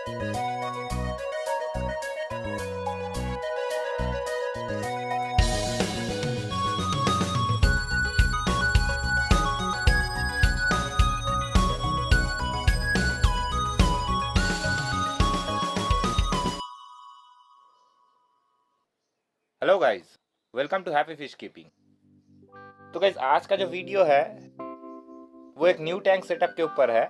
Hello guys, welcome to happy fish keeping. तो guys, आज का जो वीडियो है वो एक न्यू टैंक सेटअप के ऊपर है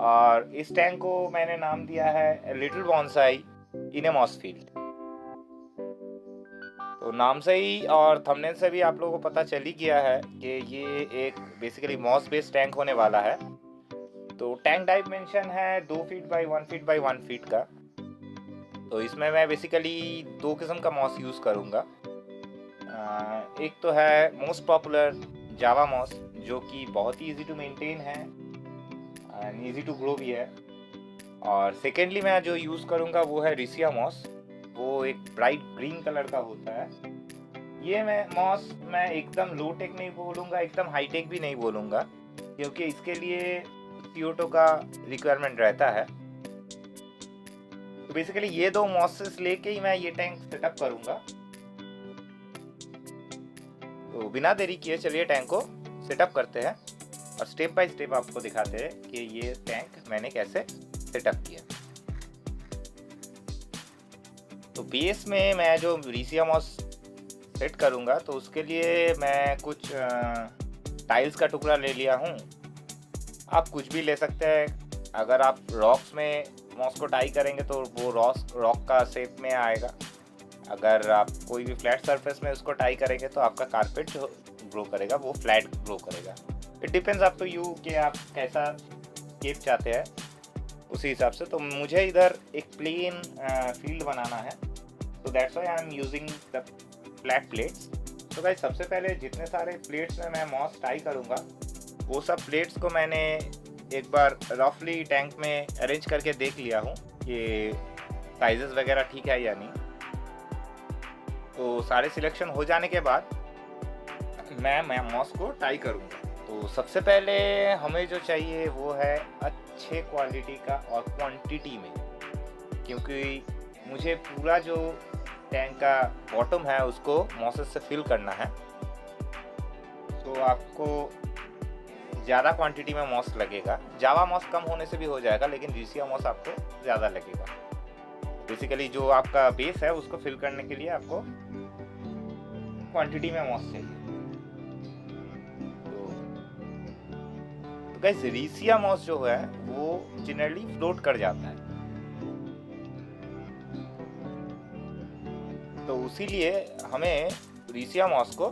और इस टैंक को मैंने नाम दिया है लिटिल बॉन्साई इन ए मॉस फील्ड। तो नाम से ही और थंबनेल से भी आप लोगों को पता चल ही गया है कि ये एक बेसिकली मॉस बेस्ड टैंक होने वाला है। तो टैंक डायमेंशन है 2 feet by 1 feet by 1 feet का। तो इसमें मैं बेसिकली दो किस्म का मॉस यूज़ करूँगा। एक तो है मोस्ट पॉपुलर जावा मॉस, जो कि बहुत ही इजी टू मेंटेन है एंड इजी टू ग्रो भी है। और सेकेंडली मैं जो यूज़ करूँगा वो है रिसिया मॉस। वो एक ब्राइट ग्रीन कलर का होता है। ये मैं एकदम लो टेक नहीं बोलूँगा, एकदम हाई टेक भी नहीं बोलूँगा, क्योंकि इसके लिए CO2 का रिक्वायरमेंट रहता है। तो बेसिकली ये दो मॉसेस लेके ही मैं ये टैंक सेटअप करूँगा। तो बिना देरी किए चलिए टैंक को सेटअप करते हैं और स्टेप बाय स्टेप आपको दिखाते हैं कि ये टैंक मैंने कैसे सेटअप किया। तो बेस में मैं जो रिसिया मॉस सेट करूँगा तो उसके लिए मैं कुछ टाइल्स का टुकड़ा ले लिया हूँ। आप कुछ भी ले सकते हैं। अगर आप रॉक्स में मॉस को टाई करेंगे तो वो रॉक का शेप में आएगा। अगर आप कोई भी फ्लैट सरफेस में उसको टाई करेंगे तो आपका कारपेट जो ग्रो करेगा वो फ्लैट ग्रो करेगा। It depends up to you कि आप कैसा शेप चाहते हैं, उसी हिसाब से। तो मुझे इधर एक प्लेन फील्ड बनाना है, तो that's why I am using the flat plates. तो गाइस, सबसे पहले जितने सारे प्लेट्स में मैं मॉस टाई करूँगा वो सब प्लेट्स को मैंने एक बार रफली टैंक में अरेंज करके देख लिया हूँ कि साइजेस वगैरह ठीक है या नहीं। तो सारे सिलेक्शन हो जाने के बाद मैं मॉस को टाई करूँगा। तो सबसे पहले हमें जो चाहिए वो है अच्छे क्वालिटी का और क्वांटिटी में, क्योंकि मुझे पूरा जो टैंक का बॉटम है उसको मॉसेस से फिल करना है। तो आपको ज़्यादा क्वांटिटी में मॉस लगेगा। जावा मॉस कम होने से भी हो जाएगा, लेकिन रिसिया मॉस आपको ज़्यादा लगेगा। बेसिकली जो आपका बेस है उसको फिल करने के लिए आपको क्वांटिटी में मॉस चाहिए। तो गाइस, रिसिया मॉस जो है वो जनरली फ्लोट कर जाता है, तो इसीलिए हमें रिसिया मॉस को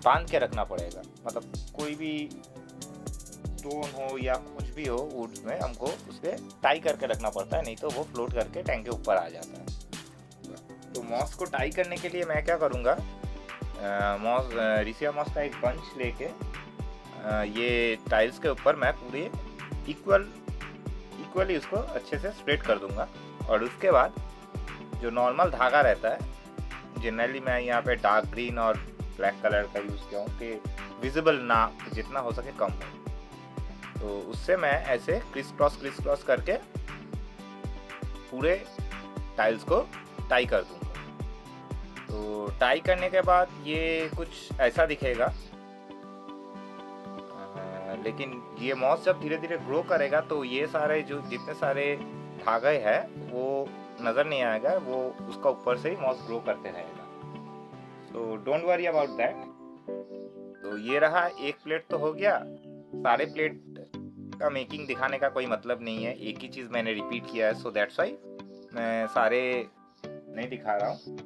बांध के रखना पड़ेगा। मतलब कोई भी स्टोन हो या कुछ भी हो वुड में हमको उसे टाई करके रखना पड़ता है, नहीं तो वो फ्लोट करके टैंक के ऊपर आ जाता है। तो मॉस को टाई करने के लिए मैं क्या करूँगा, रिसिया मॉस का एक बंच लेके ये टाइल्स के ऊपर मैं पूरे इक्वली उसको अच्छे से स्प्रेड कर दूंगा। और उसके बाद जो नॉर्मल धागा रहता है, जनरली मैं यहाँ पे डार्क ग्रीन और ब्लैक कलर का यूज़ किया हूँ कि विजिबल ना, जितना हो सके कम हो। तो उससे मैं ऐसे क्रिस क्रॉस करके पूरे टाइल्स को टाई कर दूँगा। तो टाई करने के बाद ये कुछ ऐसा दिखेगा। लेकिन ये मॉस जब धीरे धीरे ग्रो करेगा तो ये सारे जो जितने सारे धागे हैं वो नज़र नहीं आएगा, वो उसका ऊपर से ही मॉस ग्रो करते रहेगा। तो डोंट वरी अबाउट दैट। तो ये रहा, एक प्लेट तो हो गया। सारे प्लेट का मेकिंग दिखाने का कोई मतलब नहीं है, एक ही चीज़ मैंने रिपीट किया है, सो दैट्स वाई मैं सारे नहीं दिखा रहा हूँ।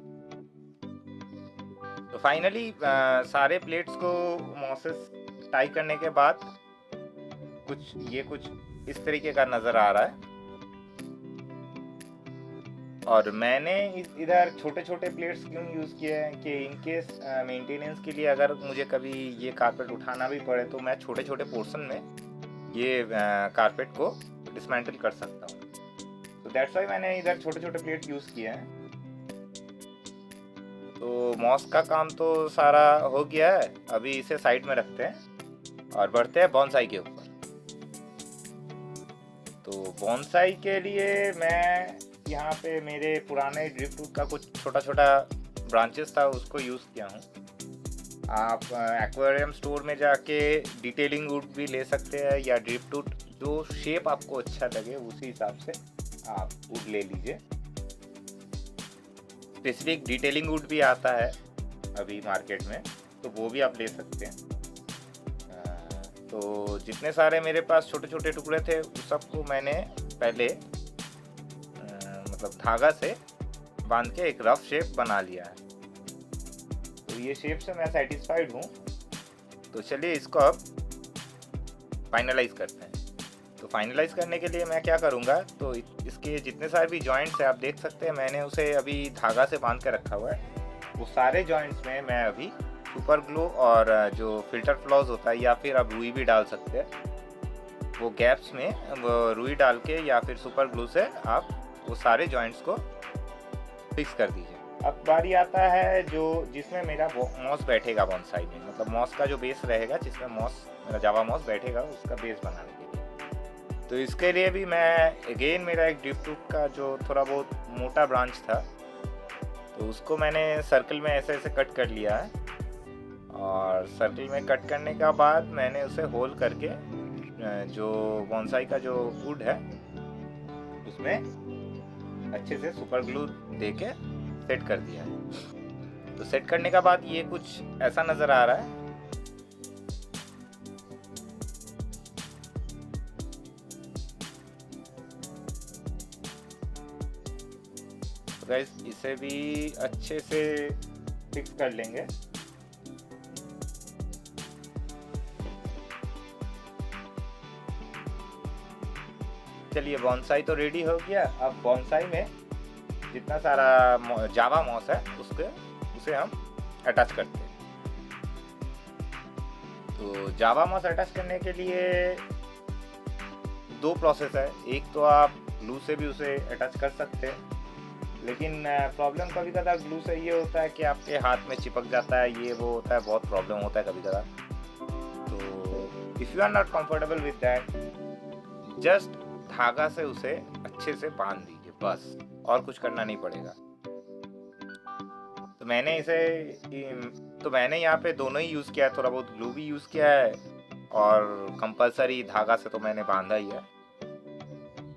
तो फाइनली सारे प्लेट्स को मॉसेस टाई करने के बाद कुछ इस तरीके का नज़र आ रहा है। और मैंने इधर छोटे छोटे प्लेट्स क्यों यूज़ किए हैं कि इनकेस मेंटेनेंस के लिए अगर मुझे कभी ये कारपेट उठाना भी पड़े तो मैं छोटे छोटे पोर्शन में ये कारपेट को डिसमेंटल कर सकता हूँ। तो दैट्स वाई मैंने इधर छोटे छोटे प्लेट यूज़ किए हैं। तो मॉस का काम तो सारा हो गया है, अभी इसे साइड में रखते हैं और बढ़ते हैं बॉन्साई के ऊपर। तो बॉन्साई के लिए मैं यहाँ पे मेरे पुराने ड्रिफ्टवुड का कुछ छोटा छोटा ब्रांचेस था उसको यूज़ किया हूँ। आप एक्वेरियम स्टोर में जाके डिटेलिंग वुड भी ले सकते हैं या ड्रिफ्टवुड जो शेप आपको अच्छा लगे उसी हिसाब से आप वुड ले लीजिए। स्पेसिफिक डिटेलिंग वुड भी आता है अभी मार्केट में, तो वो भी आप ले सकते हैं। तो जितने सारे मेरे पास छोटे छोटे टुकड़े थे उस सबको मैंने पहले मतलब धागा से बांध के एक रफ शेप बना लिया है। तो ये शेप से मैं सेटिस्फाइड हूँ। तो चलिए इसको अब फाइनलाइज करते हैं। तो फाइनलाइज करने के लिए मैं क्या करूँगा, तो इसके जितने सारे भी जॉइंट्स हैं आप देख सकते हैं, मैंने उसे अभी धागा से बांध के रखा हुआ है। वो सारे जॉइंट्स में मैं अभी सुपर ग्लू और जो फिल्टर फ्लॉस होता है या फिर आप रुई भी डाल सकते हैं, वो गैप्स में वो रुई डाल के या फिर सुपर ग्लू से आप वो सारे जॉइंट्स को फिक्स कर दीजिए। अब बारी आता है जो जिसमें मेरा मॉस बैठेगा बॉन्साई में, मतलब मॉस का जो बेस रहेगा जिसमें मेरा जावा मॉस बैठेगा उसका बेस बनाने के लिए। तो इसके लिए भी मैं अगेन मेरा एक ड्रिफ्टवुड का जो थोड़ा बहुत मोटा ब्रांच था तो उसको मैंने सर्कल में ऐसे ऐसे कट कर लिया है। और सर्कल में कट करने के बाद मैंने उसे होल करके जो बॉन्साई का जो वुड है उसमें अच्छे से सुपर ग्लू दे के सेट कर दिया है। तो सेट करने के बाद ये कुछ ऐसा नज़र आ रहा है। तो गाइस इसे भी अच्छे से फिक्स कर लेंगे। चलिए बॉन्साई तो रेडी हो गया। अब बॉन्साई में जितना सारा जावा मॉस है उसे हम अटैच करते हैं। तो जावा मॉस अटैच करने के लिए दो प्रोसेस है। एक तो आप ग्लू से भी उसे अटैच कर सकते हैं, लेकिन प्रॉब्लम कभी कभार ग्लू से ये होता है कि आपके हाथ में चिपक जाता है, ये वो होता है, बहुत प्रॉब्लम होता है कभी कभार। तो if you are not comfortable with that, just धागा से उसे अच्छे से बांध दीजिए, बस, और कुछ करना नहीं पड़ेगा। तो मैंने यहाँ पे दोनों ही यूज़ किया है, थोड़ा बहुत ग्लू भी यूज़ किया है और कंपलसरी धागा से तो मैंने बांधा ही है।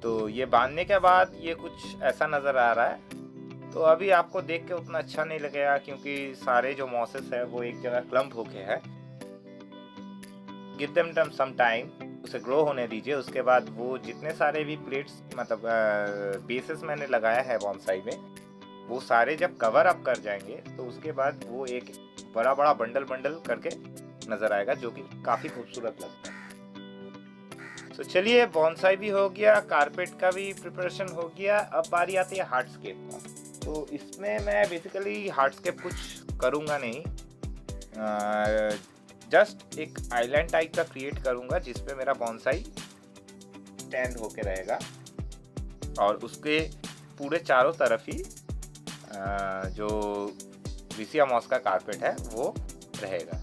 तो ये बांधने के बाद ये कुछ ऐसा नज़र आ रहा है। तो अभी आपको देख के उतना अच्छा नहीं लगेगा क्योंकि सारे जो मॉसेस है वो एक जगह क्लम्प होके है। गिव देम सम टाइम, उसे ग्रो होने दीजिए। उसके बाद वो जितने सारे भी प्लेट्स मतलब बेसिस मैंने लगाया है बॉन्साई में, वो सारे जब कवर अप कर जाएंगे तो उसके बाद वो एक बड़ा बड़ा बंडल करके नज़र आएगा जो कि काफ़ी खूबसूरत लगता है। तो चलिए बॉन्साई भी हो गया, कारपेट का भी प्रिपरेशन हो गया। अब बारी आती है हार्डस्केप का। तो इसमें मैं बेसिकली हार्डस्केप कुछ करूँगा नहीं, जस्ट एक आइलैंड टाइप का क्रिएट करूँगा जिसपे मेरा बॉन्साई स्टैंड होके रहेगा और उसके पूरे चारों तरफ ही जो विसिया मॉस का कारपेट है वो रहेगा।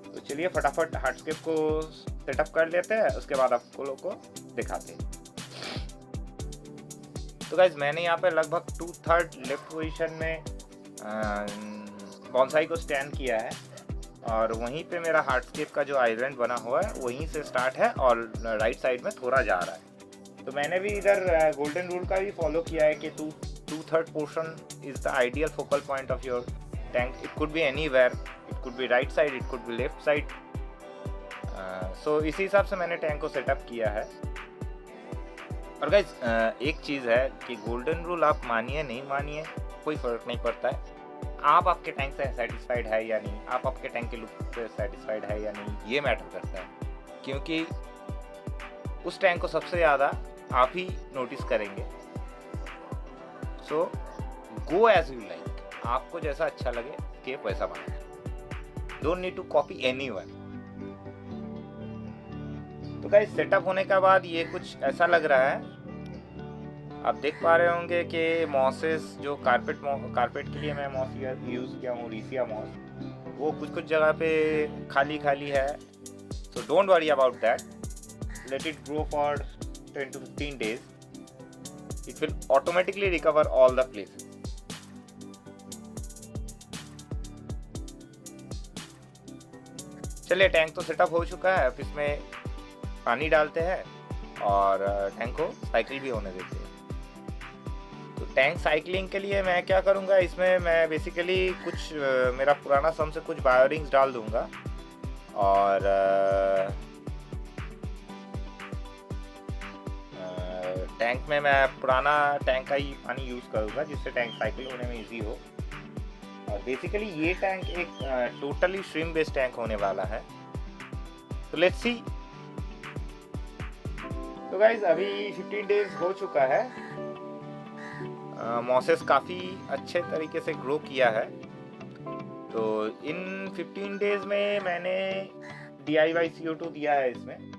तो चलिए फटाफट हार्डस्केप को सेटअप कर लेते हैं, उसके बाद आपको लोग को दिखाते हैं। तो गाइज मैंने यहाँ पे लगभग 2/3 लेफ्ट पोजीशन में बॉन्साई को स्टैंड किया है और वहीं पे मेरा हार्डस्केप का जो आइलैंड बना हुआ है वहीं से स्टार्ट है और राइट साइड में थोड़ा जा रहा है। तो मैंने भी इधर गोल्डन रूल का भी फॉलो किया है कि 2/3 portion is the ideal focal point of your tank. It could be anywhere, it could be right side, it could be left side. So इसी हिसाब से मैंने टैंक को सेटअप किया है। और गाइज एक चीज़ है कि गोल्डन रूल आप मानिए नहीं मानिए कोई फ़र्क नहीं पड़ता है। आप आपके टैंक से सेटिस्फाइड है या नहीं, आप आपके टैंक के लुक से सेटिस्फाइड है या नहीं, ये मैटर करता है, क्योंकि उस टैंक को सबसे ज़्यादा आप ही नोटिस करेंगे। So go as you like, आपको जैसा अच्छा लगे कि वैसा बनाए, don't need to copy anyone. तो गाइस सेटअप होने के बाद ये कुछ ऐसा लग रहा है। आप देख पा रहे होंगे कि मॉसेस जो कारपेट के लिए मैं मॉस यूज़ किया हूँ, रिसिया मॉस, वो कुछ जगह पे खाली है। So don't worry about that, let it grow for 10 to 15 days. It will automatically recover all the places. चलिए, टैंक तो सेटअप हो चुका है। अब इसमें पानी डालते हैं और टैंक को साइकिल भी होने देते हैं। तो टैंक साइकिलिंग के लिए मैं क्या करूँगा, इसमें मैं बेसिकली कुछ मेरा पुराना सम से कुछ बायोरिंग्स डाल दूँगा और टैंक में मैं पुराना टैंक का ही पानी यूज़ करूँगा जिससे टैंक साइकिल होने में इजी हो। और बेसिकली ये टैंक एक टोटली श्रिम्प बेस्ड टैंक होने वाला है। तो लेट्स सी। तो गाइज अभी 15 डेज हो चुका है। मॉसेस काफ़ी अच्छे तरीके से ग्रो किया है। तो इन 15 डेज में मैंने DIY CO2 दिया है इसमें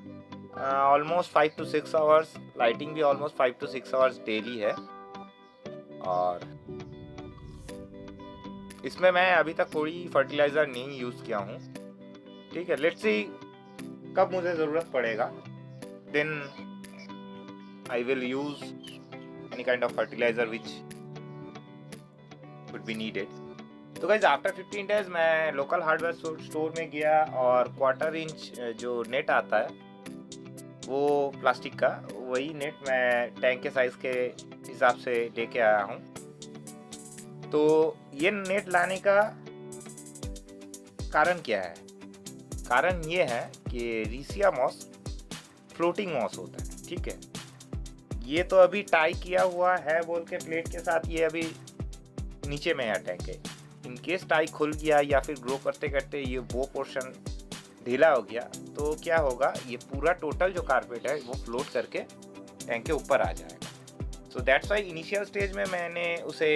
ऑलमोस्ट 5 to 6 आवर्स। लाइटिंग भी ऑलमोस्ट 5 to 6 आवर्स डेली है। और इसमें मैं अभी तक कोई फर्टिलाइज़र नहीं यूज़ किया हूँ। ठीक है, लेट्स सी कब मुझे ज़रूरत पड़ेगा, then I will use any kind of fertilizer which would be needed. तो गाइज आफ्टर 15 डेज मैं लोकल हार्डवेयर स्टोर में गया और 1/4 इंच जो नेट आता है वो प्लास्टिक का, वही नेट मैं टैंक के साइज के हिसाब से लेके आया हूँ। तो ये नेट लाने का कारण क्या है? कारण ये है कि रीसिया मॉस फ्लोटिंग मॉस होता है। ठीक है, ये तो अभी टाई किया हुआ है बोल के प्लेट के साथ, ये अभी नीचे में है टैंक के। इन केस टाई खुल गया या फिर ग्रो करते करते ये वो पोर्शन ढीला हो गया तो क्या होगा, ये पूरा टोटल जो कारपेट है वो फ्लोट करके टैंक के ऊपर आ जाएगा। So that's why initial stage में मैंने उसे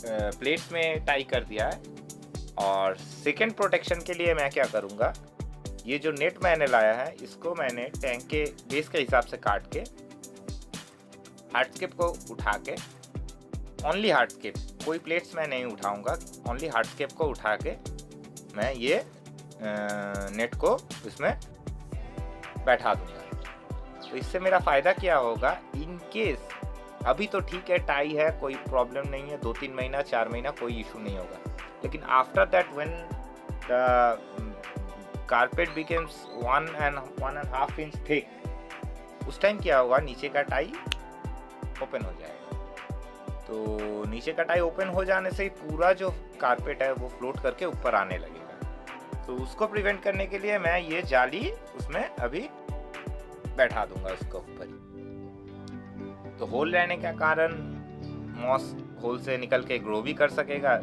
प्लेट्स में टाई कर दिया है। और सेकेंड प्रोटेक्शन के लिए मैं क्या करूँगा, ये जो नेट मैंने लाया है इसको मैंने टैंक के बेस के हिसाब से काट के हार्डस्केप को उठा के, ओनली हार्डस्केप, कोई प्लेट्स मैं नहीं उठाऊंगा, ओनली हार्डस्केप को उठा के मैं ये नेट को इसमें बैठा दूंगा। तो इससे मेरा फ़ायदा क्या होगा, इन केस अभी तो ठीक है टाई है, कोई प्रॉब्लम नहीं है, 2-3 महीना 4 महीना कोई इशू नहीं होगा। लेकिन after that when the carpet becomes 1 and 1.5 inch thick, उस टाइम क्या होगा, नीचे का टाई ओपन हो जाएगा। तो नीचे का टाई ओपन हो जाने से ही पूरा जो कारपेट है वो फ्लोट करके ऊपर आने लगेगा। तो उसको प्रिवेंट करने के लिए मैं ये जाली उसमें अभी बैठा दूंगा उसको ऊपर। तो होल रहने का कारण मॉस होल से निकल के ग्रो भी कर सकेगा।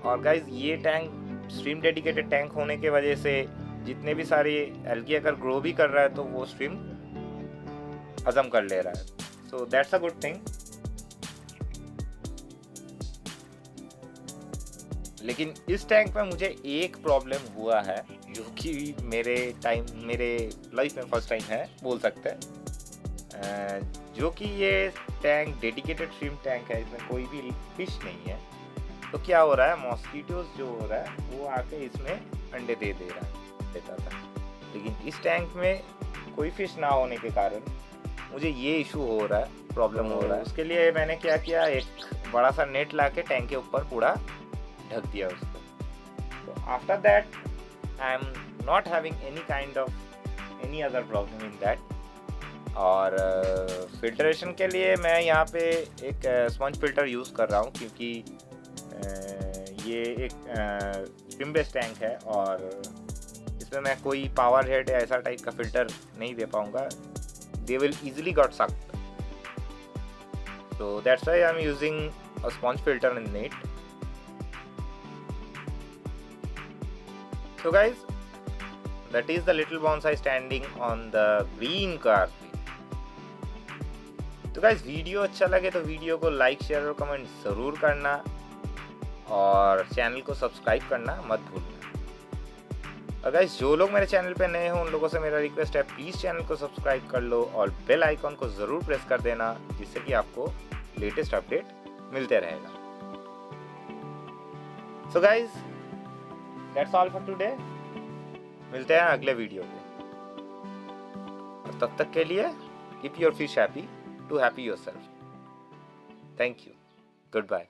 और गाइज ये टैंक स्ट्रीम डेडिकेटेड टैंक होने के वजह से जितने भी सारे एल्गी अगर ग्रो भी कर रहा है तो वो स्ट्रीम हजम कर ले रहा है। So that's a good thing. लेकिन इस टैंक में मुझे एक प्रॉब्लम हुआ है जो कि मेरे लाइफ में फर्स्ट टाइम है बोल सकते हैं, जो कि ये टैंक डेडिकेटेड श्रिम्प टैंक है, इसमें कोई भी फिश नहीं है। तो क्या हो रहा है, मॉस्किटोज जो हो रहा है वो आके इसमें अंडे देता था। लेकिन इस टैंक में कोई फिश ना होने के कारण मुझे ये इशू हो रहा है, प्रॉब्लम हो रहा है। उसके लिए मैंने क्या किया, एक बड़ा सा नेट ला के टैंक के ऊपर पूरा ढक दिया उसको। तो after that I am not having any other problem in that. और फिल्ट्रेशन के लिए मैं यहाँ पे एक स्पंज फिल्टर यूज़ कर रहा हूँ, क्योंकि ये एक श्रिम्प बेस्ड टैंक है और इसमें मैं कोई पावर हेड या ऐसा टाइप का फिल्टर नहीं दे पाऊँगा। They will easily got sucked. So that's why I'm using a sponge filter in it. So guys, that is the little bonsai standing on the green carpet. तो guys, video अच्छा लगे तो video को like share और comment ज़रूर करना और channel को सब्सक्राइब करना मत भूलना। और गाइस, जो लोग मेरे चैनल पे नए हो उन लोगों से मेरा रिक्वेस्ट है, प्लीज़ चैनल को सब्सक्राइब कर लो और बेल आइकॉन को ज़रूर प्रेस कर देना, जिससे कि आपको लेटेस्ट अपडेट मिलते रहेगा। So guys, that's all for today. मिलते हैं अगले वीडियो पे। तो तब तक के लिए keep your fish happy to happy your self. Thank you. Good bye.